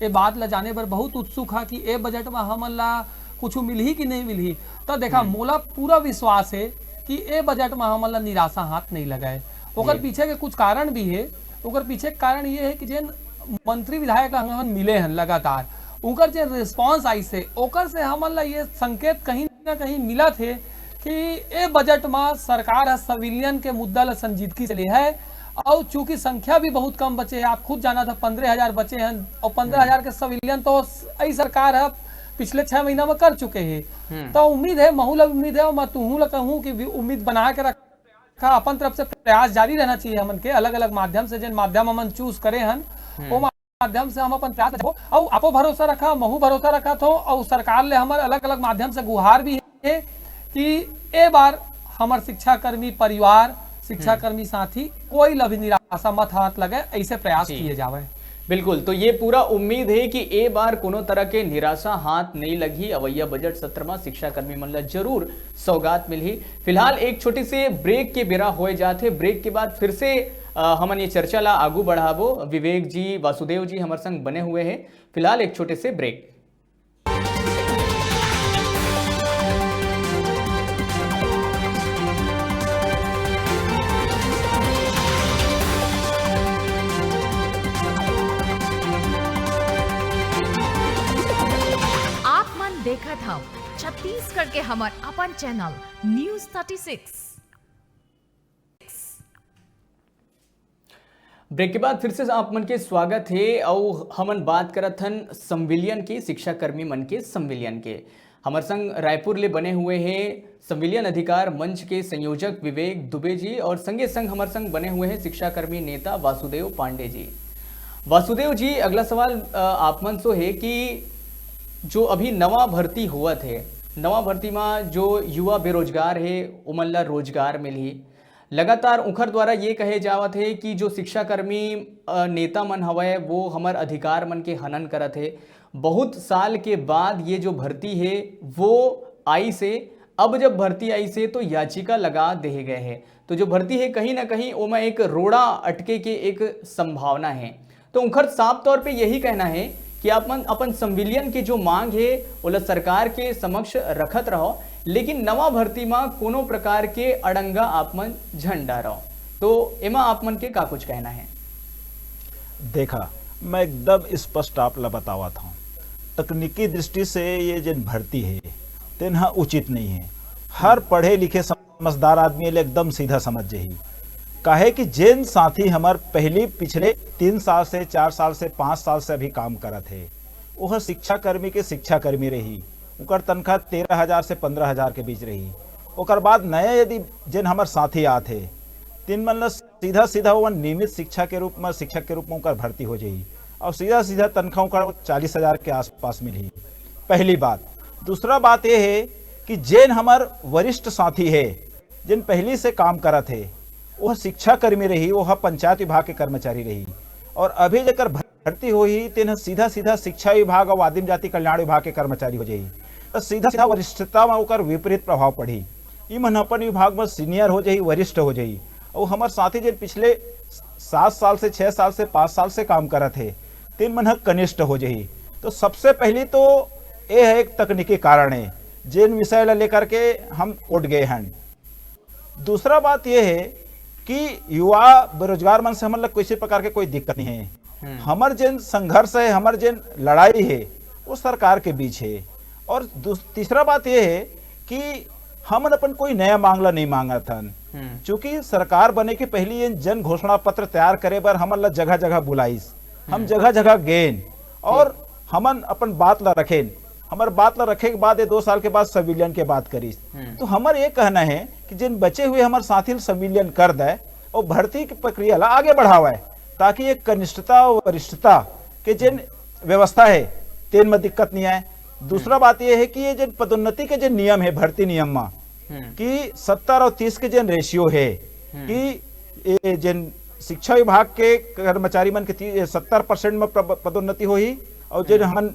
ये बात ला जाने पर बहुत उत्सुक है कि ए बजट में हम ला कुछ मिल ही कि नहीं मिल ही। तो देखा मोला पूरा विश्वास है कि ए बजट में हमन ला निराशा हाथ नहीं लगाए। ओकर पीछे के कुछ कारण भी है। ओकर पीछे के कारण ये है कि जेन मंत्री विधायक ला हमन मिले हैं लगातार, उनकर जो रिस्पांस आई से ओकर से हमन ला ये संकेत कहीं ना कहीं मिला थे कि ए बजट में सरकार सिविलियन के मुद्दा ला संजीदगी से ले है। और चूंकि संख्या भी बहुत कम बचे है, आप खुद जाना था 15,000 बचे हैं और 15,000 के सिविलियन तो यही सरकार है पिछले 6 महीना में कर चुके हैं। तो उम्मीद है महूल उम्मीद है और मैं तुहू ला कहूँ कि उम्मीद बना के रखा, अपन तरफ से प्रयास जारी रहना चाहिए हमन के अलग अलग माध्यम से, जिन माध्यम हमन चूज करे हन वो माध्यम से हम अपन प्रयास और आपो भरोसा रखा, महू भरोसा रखा थो और सरकार ले हमारे अलग अलग माध्यम से गुहार भी है कि ए बार हमार शिक्षा कर्मी परिवार, शिक्षा कर्मी साथी कोई लभी निराशा मत हाथ लगे, ऐसे प्रयास किए जावे। बिल्कुल, तो ये पूरा उम्मीद है कि ए बार कोनो तरह के निराशा हाथ नहीं लगी। अवैया बजट सत्र में शिक्षा कर्मी मन ला जरूर सौगात मिली। फिलहाल एक छोटे से ब्रेक के बेरा हो जाते, ब्रेक के बाद फिर से हमन ये चर्चा ला आगू बढ़ाबो। विवेक जी, वासुदेव जी हमारे संग बने हुए हैं। फिलहाल एक छोटे से ब्रेक। देखा था छत्तीसगढ़ के हमार अपन चैनल न्यूज 36। ब्रेक के बाद फिर से आप मन के स्वागत है और हमन बात करत हन संविलियन के, शिक्षा कर्मी मन के संविलियन के। हमार संग रायपुर ले बने हुए हैं संविलियन अधिकार मंच के संयोजक विवेक दुबे जी और संगे संग हमार संग बने हुए हैं शिक्षा कर्मी नेता वासुदेव पांडे जी। वासुदेव जी, अगला सवाल आप मन से है कि जो अभी नवा भर्ती हुआ थे, नवा भर्ती में जो युवा बेरोजगार है उमन ला रोजगार मिली। लगातार उखर द्वारा ये कहे जावत है कि जो शिक्षा कर्मी नेता मन हवे वो हमार अधिकार मन के हनन करत है। बहुत साल के बाद ये जो भर्ती है वो आई से, अब जब भर्ती आई से तो याचिका लगा दे गए हैं। तो जो भर्ती है कहीं ना कहीं ओमा एक रोड़ा अटके के एक संभावना है। तो उखर साफ तौर पे यही कहना है कि अपन संविलियन की जो मांग है वो सरकार के समक्ष रखत रहो, लेकिन नवा भर्ती में कोनो प्रकार के अड़ंगा आपमन झंडा रहो। तो एमा आपमन के का कुछ कहना है? देखा, मैं एकदम स्पष्ट आप ला बतावा था, तकनीकी दृष्टि से ये जिन भर्ती है तेना उचित नहीं है। हर पढ़े लिखे समझदार आदमी एकदम सीधा समझ जाही। काहे कि जिन साथी हमार पहली पिछले 3 साल से 4 साल से 5 साल से अभी काम करत है, वह शिक्षा कर्मी के शिक्षा कर्मी रही, उनकर तनख्वाह 13,000 से 15,000 के बीच रही। ओकर बाद नए यदि जिन हमार साथी आते तीन मतलब सीधा सीधा वो नियमित शिक्षा के रूप में शिक्षक के रूप में उनकर भर्ती हो जाई और सीधा सीधा तनख्वाह का 40,000 के आसपास मिली। पहली बात। दूसरा बात यह है कि जिन हमार वरिष्ठ साथी है जिन पहली से काम करत है वह शिक्षा कर्मी रही, वह पंचायत विभाग के कर्मचारी रही और अभी जकर भर्ती हो ही तेन सीधा सीधा शिक्षा विभाग और आदिम जाति कल्याण विभाग के कर्मचारी हो जाई। तो सीधा सीधा वरिष्ठता में ओकर विपरीत प्रभाव पड़ी। ई मन अपन विभाग में सीनियर हो जाई, वरिष्ठ हो जाई। और हमारे साथी जिन पिछले 7 साल से 6 साल से 5 साल से काम करत है तीन मन कनिष्ठ हो जाई। तो सबसे पहली तो ये है एक तकनीकी कारण है जिन विषय लेकर के हम उठ गए हैं। दूसरा बात यह है कि युवा बेरोजगार मन से हमारे किसी प्रकार के कोई दिक्कत नहीं है। हमार जिन संघर्ष है, हमार जिन लड़ाई है वो सरकार के बीच है। और तीसरा बात यह है कि हम अपन कोई नया मांगला नहीं मांगा था, चूंकि सरकार बने के पहले ये जन घोषणा पत्र तैयार करे बर हमन जगह जगह बुलाईस, हम जगह जगह गेन और हमन अपन बात ला रखें। हमारे बात ला रखे के बाद 2 साल के बाद संविलियन के बात करीस। तो हमारे ये कहना है कि जिन बचे हुए हमारे साथी संविलियन कर दे और भर्ती की प्रक्रिया ला आगे बढ़ावा है ताकि ये कनिष्ठता और वरिष्ठता के जिन व्यवस्था है तेन में दिक्कत नहीं आए। दूसरा बात यह है कि ये जिन पदोन्नति के जिन नियम है भर्ती नियम में कि 70 और 30 के जिन रेशियो है कि जिन शिक्षा विभाग के कर्मचारी मन के 70% में पदोन्नति हो ही और जिन हम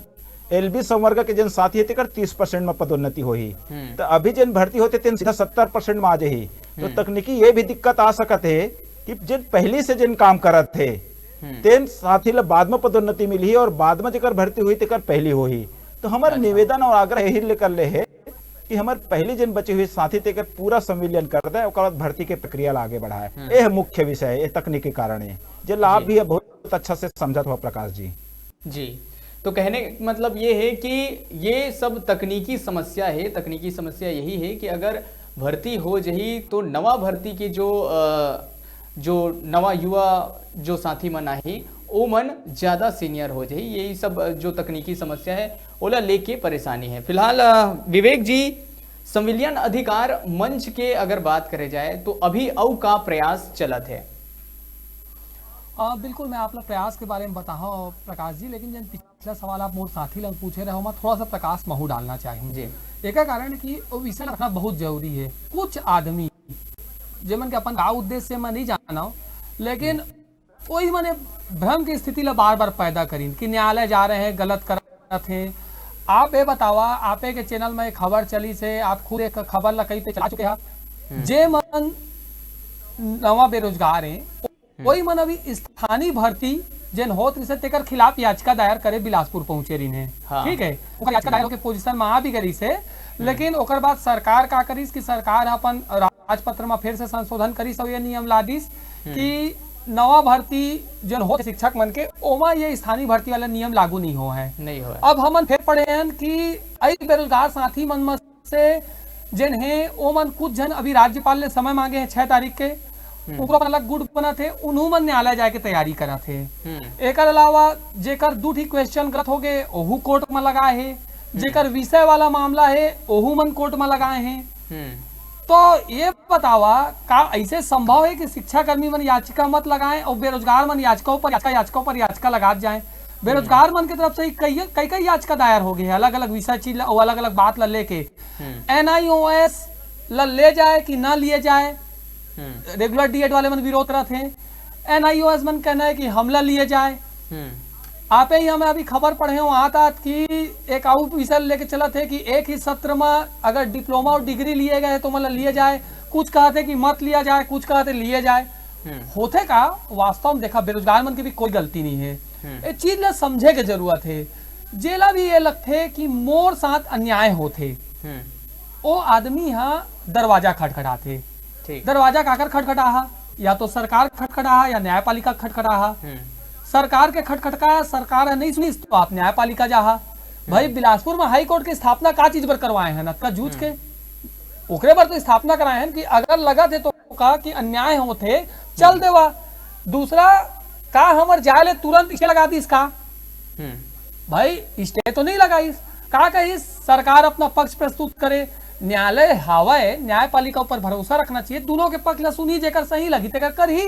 एलबी संवर्ग के जिन साथी है 30% में पदोन्नति हो ही। तो अभी जिन भर्ती होते तीन सीधा 70% में आ जाही। तो तकनीकी ये भी दिक्कत आ सकत है कि जिन पहली से जिन काम करत थे तेन साथी ला बाद में पदोन्नति मिली और बाद में जकर भर्ती हुई तेकर पहली हो ही। तो हमारा निवेदन और आग्रह यही लेकर ले है कि हमारे पहले जन बचे हुए साथी तेकर पूरा संविलियन कर दे, उसके बाद भर्ती के प्रक्रिया ला आगे बढ़ाए। यह मुख्य विषय है, ये तकनीकी कारण है जो लाभ भी है। बहुत अच्छा से समझा था प्रकाश जी। जी, तो कहने का मतलब ये है कि ये सब तकनीकी समस्या है। तकनीकी समस्या यही है कि अगर भर्ती हो जही तो नवा भर्ती के जो नवा युवा जो साथी मन आही ओ मन ज़्यादा सीनियर हो जाए। यही सब जो तकनीकी समस्या है ओला लेके परेशानी है। फिलहाल विवेक जी, संविलियन अधिकार मंच के अगर बात करे जाए तो अभी अऊ का प्रयास चलत है। बिल्कुल, मैं आप लोग प्रयास के बारे में बताऊँ प्रकाश जी, लेकिन जब पिछला सवाल आप मोर साथी लोग पूछे रहे हो, मैं थोड़ा सा प्रकाश महू डालना चाहिए जी। एक कारण कि वो विषय रखना बहुत जरूरी है। कुछ आदमी जेमन के अपन का उद्देश्य में नहीं जाना हो, लेकिन वही मैंने भ्रम की स्थिति ला बार बार पैदा करी कि न्यायालय जा रहे हैं, गलत कर रहे हैं। आप ये बतावा, आपे के चैनल में खबर चली से आप खुद एक खबर ला कहीं पे चला चुके हैं। जे मन नवा बेरोजगार है वही मन अभी स्थानीय भर्ती जिन होत रिसे तेकर खिलाफ याचिका दायर करे बिलासपुर पहुंचे रही है। हाँ। ठीक है, ओकर याचिका दायर होके पोजीशन में आ भी गई से, लेकिन ओकर बाद सरकार का करीस कि सरकार अपन राजपत्र में फिर से संशोधन करी सब ये नियम ला दीस कि नवा भर्ती जन हो शिक्षक मन के ओमा ये स्थानीय भर्ती वाला नियम लागू नहीं हो है। नहीं हो। अब हमन फिर पढ़े हैं कि आई बेरोजगार साथी मन में से जिन है ओ मन कुछ जन अभी राज्यपाल ने समय मांगे हैं 6 तारीख के, उनको अलग गुट बना थे, उन्हों मन न्यायालय जाके तैयारी करा थे। एक अलावा जेकर दूठी क्वेश्चन गलत हो गए ओहू कोर्ट में लगाए है, जेकर विषय वाला मामला है ओहू मन कोर्ट में लगाए हैं। तो ये बतावा का ऐसे संभव है कि शिक्षा कर्मी मन याचिका मत लगाएं और बेरोजगार मन याचिकाओं पर याचिका लगा जाएं। बेरोजगार मन की तरफ से कई याचिका दायर हो गई है, अलग अलग विषय चीज और अलग अलग बात ला लेके। NIOS ला ले जाए कि ना लिए जाए, रेगुलर डीएड वाले मन विरोध रहते हैं। NIOS मन कहना है कि हमला लिए जाए। आपे ही हमें अभी खबर पढ़े हो आता कि एक आउट विषय लेके चला थे कि एक ही सत्र में अगर डिप्लोमा और डिग्री लिए गए तो मतलब लिए जाए, कुछ कहते कि मत लिया जाए, कुछ कहते लिए जाए। होते का वास्तव में देखा बेरोजगार मन की भी कोई गलती नहीं है, ये चीज ला समझे के जरूरत है। जेला भी ये लगते कि मोर साथ अन्याय होते, वो आदमी यहाँ दरवाजा खटखटाते। दरवाजा काकर खटखटा, या तो सरकार खटखटा या न्यायपालिका खटखटा। सरकार के खटखटकाया, सरकार नहीं सुनी तो आप न्यायपालिका जाहा। भाई बिलासपुर में हाई कोर्ट की स्थापना का चीज पर करवाए हैं, नक्का जूझ के ओकरे पर तो स्थापना कराए हैं कि अगर लगा थे तो कहा कि अन्याय होते चल देवा। दूसरा का हमर जाले तुरंत इसे लगा दी इसका, भाई स्टे तो नहीं लगाई, का कही सरकार अपना पक्ष प्रस्तुत करे। न्यायालय हवाए, न्यायपालिका ऊपर भरोसा रखना चाहिए, दोनों के पक्ष ला सुनी, जेकर सही लगी तेकर कर ही।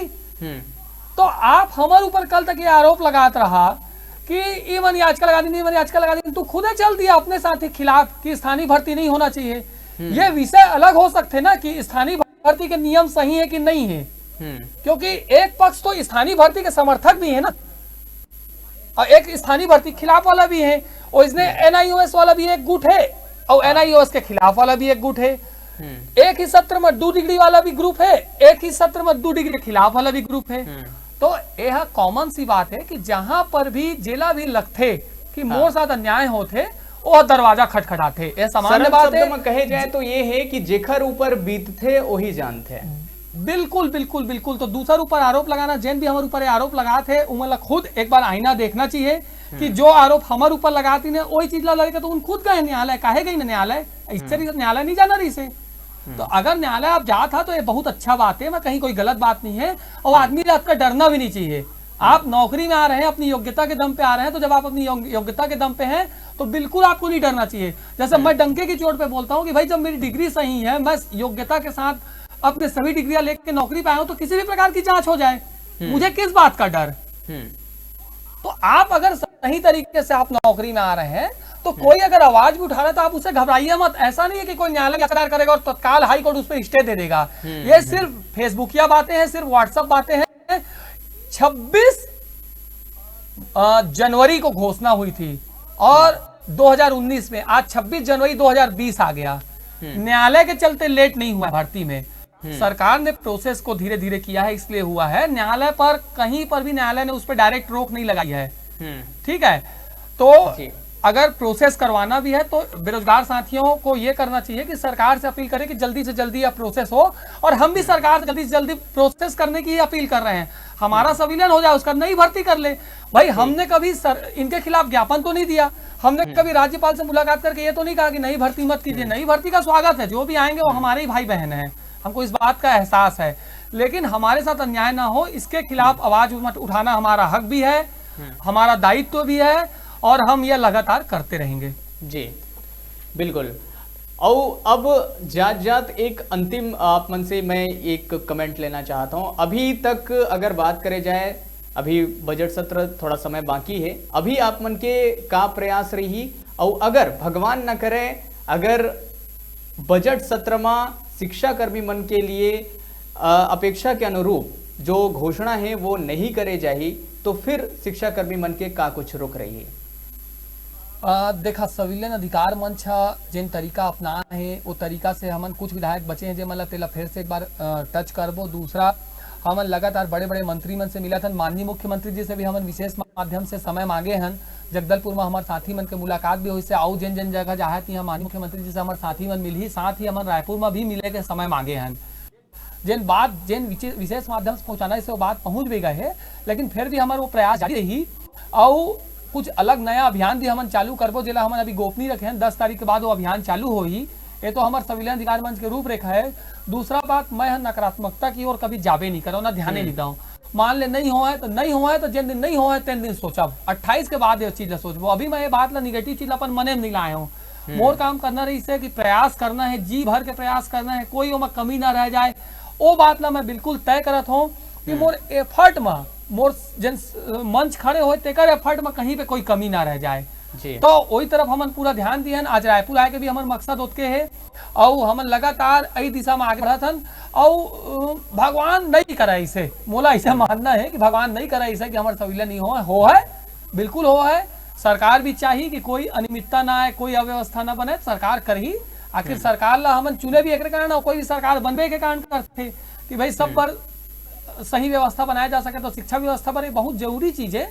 तो आप हमारे ऊपर कल तक ये आरोप लगाते रहा कि ये मन याचिका लगा दी, मन याचिका लगा दी, तू खुद चल दिया अपने साथी खिलाफ कि स्थानीय भर्ती नहीं होना चाहिए। ये विषय अलग हो सकते ना कि स्थानीय भर्ती के नियम सही है कि नहीं है, क्योंकि एक पक्ष तो स्थानीय भर्ती के समर्थक भी है ना और एक स्थानीय भर्ती खिलाफ वाला भी है, और इसने NIOS वाला भी एक गुट है और NIOS के खिलाफ वाला भी एक गुट है। एक ही सत्र में 2 डिग्री वाला भी ग्रुप है, एक ही सत्र में 2 डिग्री के खिलाफ वाला भी ग्रुप है। तो यह कॉमन सी बात है कि जहां पर भी जेला भी लगते कि मोर साथ अन्याय होते वो दरवाजा खटखटाते। ये सामान्य बात है। कहे जाए तो ये है कि जेखर ऊपर बीतते वही जानते। बिल्कुल बिल्कुल बिल्कुल। तो दूसर ऊपर आरोप लगाना, जैन भी हमारे ऊपर आरोप लगाते उमला खुद एक बार आईना देखना चाहिए कि जो आरोप हमारे ऊपर लगाती ने वही चीज ला लड़के तो उन खुद गए न्यायालय, काहे गई न्यायालय, इससे न्यायालय नहीं जाना रही से। तो अगर न्यायालय आप जाता है तो ये बहुत अच्छा बात है, मैं कहीं कोई गलत बात नहीं है। और आदमी आपका डरना भी नहीं चाहिए। आप नौकरी में आ रहे हैं, अपनी योग्यता के दम पे आ रहे हैं, तो जब आप अपनी योग्यता के दम पे हैं तो बिल्कुल आपको नहीं डरना चाहिए। जैसे मैं डंके की चोट पे बोलता हूँ कि भाई जब मेरी डिग्री सही है, मैं योग्यता के साथ अपने सभी डिग्रियां लेकर नौकरी पे आया हूं, तो किसी भी प्रकार की जांच हो जाए, मुझे किस बात का डर। तो आप अगर सही तरीके से आप नौकरी में आ रहे हैं तो कोई अगर आवाज भी उठा रहा है तो आप उससे घबराइए मत। ऐसा नहीं है कि कोई न्यायालय करार करेगा और तत्काल हाई कोर्ट उस पर स्टे दे देगा। ये सिर्फ फेसबुकिया बातें हैं, सिर्फ व्हाट्सएप बातें हैं। 26 जनवरी को घोषणा हुई थी और 2019 में आज 26 जनवरी 2020 आ गया। न्यायालय के चलते लेट नहीं हुआ भर्ती में, सरकार ने प्रोसेस को धीरे धीरे किया है, इसलिए हुआ है। न्यायालय पर कहीं पर भी न्यायालय ने उस पर डायरेक्ट रोक नहीं लगाई है। ठीक है, तो अगर प्रोसेस करवाना भी है तो बेरोजगार साथियों को ये करना चाहिए कि सरकार से अपील करें कि जल्दी से जल्दी यह प्रोसेस हो, और हम भी सरकार से जल्दी प्रोसेस करने की अपील कर रहे हैं। हमारा संविलियन हो जाए, उसका नई भर्ती कर ले। भाई हमने कभी इनके खिलाफ ज्ञापन तो नहीं दिया, हमने कभी राज्यपाल से मुलाकात करके ये तो नहीं कहा कि नई भर्ती मत कीजिए। नई भर्ती का स्वागत है, जो भी आएंगे वो हमारे ही भाई बहन हैं, हमको इस बात का एहसास है। लेकिन हमारे साथ अन्याय ना हो, इसके खिलाफ आवाज उठाना हमारा हक भी है, हमारा दायित्व भी है, और हम यह लगातार करते रहेंगे। जी बिल्कुल। और अब जात एक अंतिम आप मन से मैं एक कमेंट लेना चाहता हूं। अभी तक अगर बात करे जाए, अभी बजट सत्र थोड़ा समय बाकी है, अभी आप मन के का प्रयास रही, और अगर भगवान न करे अगर बजट सत्र में शिक्षा कर्मी मन के लिए अपेक्षा के अनुरूप जो घोषणा है वो नहीं करे जाही, तो फिर शिक्षा कर्मी मन के का कुछ रुक रही है? देखा, संविलियन अधिकार मंच जिन तरीका अपना है वो तरीका से हमन कुछ विधायक बचे हैं, जो मतलब तेला फिर से एक बार टच करबो। दूसरा, हमन लगातार बड़े बड़े मंत्री मन से मिला था, माननीय मुख्यमंत्री जी से भी हमन विशेष माध्यम से समय मांगे हैं। जगदलपुर में हमारे साथी मन के मुलाकात भी हुई से, आउ जिन जिन जगह जहाँ थी हम माननीय मुख्यमंत्री जी से हमारे साथी मन मिली, साथ ही हमन रायपुर में भी मिले के समय मांगे हैं। जिन विशेष माध्यम से पहुंचाना है वो बात पहुंच भी गए है, लेकिन फिर भी हमारे वो प्रयास जारी रही। और कुछ अलग नया अभियान भी हमन चालू करबो, जिला हमन अभी गोपनीय रखे हैं। 10 तारीख के बाद वो अभियान चालू हो ही, ये तो हमारे संविलियन अधिकार मंच के रूपरेखा है। दूसरा बात, मैं नकारात्मकता की ओर कभी जाबे नहीं करो, ना ध्यान नहीं दूँ। मान ले नहीं हुआ है तो नहीं हुआ है, तो जिन दिन नहीं हुआ है 3 दिन सोचब, 28 के बाद ये चीज सोचबो। अभी मैं ये बात ला निगेटिव चीज अपन मने में नहीं लाए हूँ। मोर काम करना रही से कि प्रयास करना है, जी भर के प्रयास करना है, कोई में कमी ना रह जाए। वो बात ला मैं बिल्कुल तय करत हूँ कि मोर एफर्ट में, मोर जिन मंच खड़े हो तेकर एफर्ट में कहीं पे कोई कमी ना रह जाए। तो वही तरफ हमन पूरा ध्यान दिए। आज रायपुर आए के भी हमारे मकसद होते है, और हमन लगातार यही दिशा में आगे बढ़त हन। और भगवान नहीं करे इसे, मोला ऐसा मानना है कि भगवान नहीं करे इसे कि हमारे संविलियन नहीं हो है, बिल्कुल हो है। सरकार भी चाहिए कि कोई अनियमितता ना आए, कोई अव्यवस्था ना बने, सरकार कर ही। आखिर सरकार ला हमन चुने भी एक कारण, कोई भी सरकार बनबे के कारण करते कि भाई सब पर सही व्यवस्था बनाया जा सके। तो शिक्षा व्यवस्था पर बहुत जरूरी चीज है,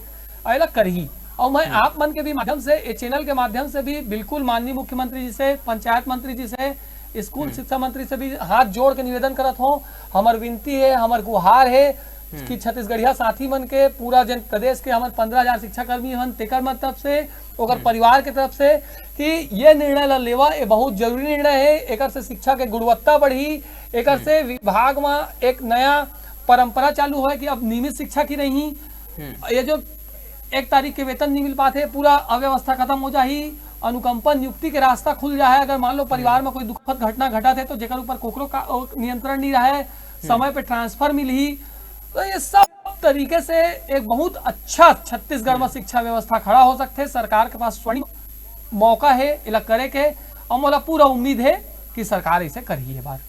अलग कर ही। और मैं आप मन के भी माध्यम से, इस चैनल के माध्यम से भी बिल्कुल माननीय मुख्यमंत्री जी से, पंचायत मंत्री जी से, स्कूल शिक्षा मंत्री से भी हाथ जोड़ के निवेदन करत हूँ। हमार विनती है, हमार गुहार है कि छत्तीसगढ़िया साथी मन के पूरा जन प्रदेश के हमारे 15,000 शिक्षा कर्मी हन, तेकर मतलब से ओकर परिवार के तरफ से कि ये निर्णय ला लेवा, ये बहुत जरूरी निर्णय है। एकर से शिक्षा के गुणवत्ता बढ़ी, एकर से विभाग में एक नया परंपरा चालू है कि अब नियमित शिक्षा की नहीं, ये जो 1 तारीख के वेतन नहीं मिल पाते, पूरा अव्यवस्था खत्म हो जाही, अनुकंपन नियुक्ति के रास्ता खुल जाए। अगर मान लो परिवार में कोई दुखद घटना घटा थे तो जेकर ऊपर कोकरो का नियंत्रण नहीं रहे, समय पे ट्रांसफर मिली, तो ये सब तरीके से एक बहुत अच्छा छत्तीसगढ़ में शिक्षा व्यवस्था खड़ा हो सकते। सरकार के पास स्वर्ण मौका है इला करे के, और मोला पूरा उम्मीद है कि सरकार इसे करी है बार।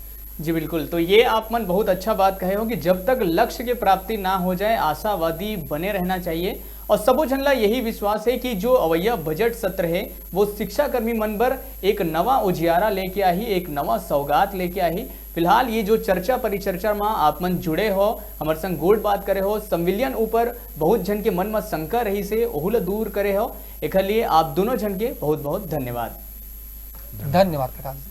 जी बिल्कुल। तो ये आप मन बहुत अच्छा बात कहे हो कि जब तक लक्ष्य की प्राप्ति ना हो जाए आशावादी बने रहना चाहिए। और सबो झन ला यही विश्वास है कि जो अवैया बजट सत्र है वो शिक्षा कर्मी मन पर एक नवा उजियारा लेके आई, एक नवा सौगात लेके आई। फिलहाल ये जो चर्चा परिचर्चा में आप मन जुड़े हो, हमारे संग गोड बात करे हो, संविलियन ऊपर बहुत जन के मन में शंका रही से ओहुला दूर करे हो, एक लिए आप दोनों जन के बहुत बहुत धन्यवाद। धन्यवाद प्रकाश जी।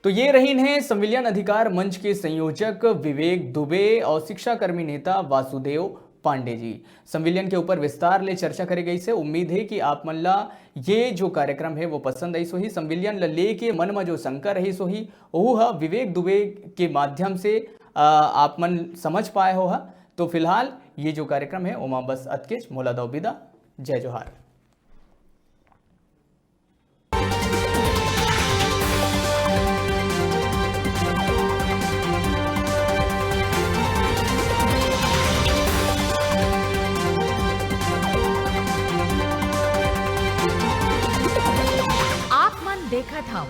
तो ये रही हैं संविलियन अधिकार मंच के संयोजक विवेक दुबे और शिक्षा कर्मी नेता वासुदेव पांडे जी। संविलियन के ऊपर विस्तार ले चर्चा करे गई से उम्मीद है कि आप मन ला ये जो कार्यक्रम है वो पसंद आई सो ही। संविलियन ले के मन में जो शंका रही सो ही वो विवेक दुबे के माध्यम से आप मन समझ पाए हो। तो फिलहाल ये जो कार्यक्रम है ओमा बस अतकेच मोला दो विदा। जय जोहार। देखा था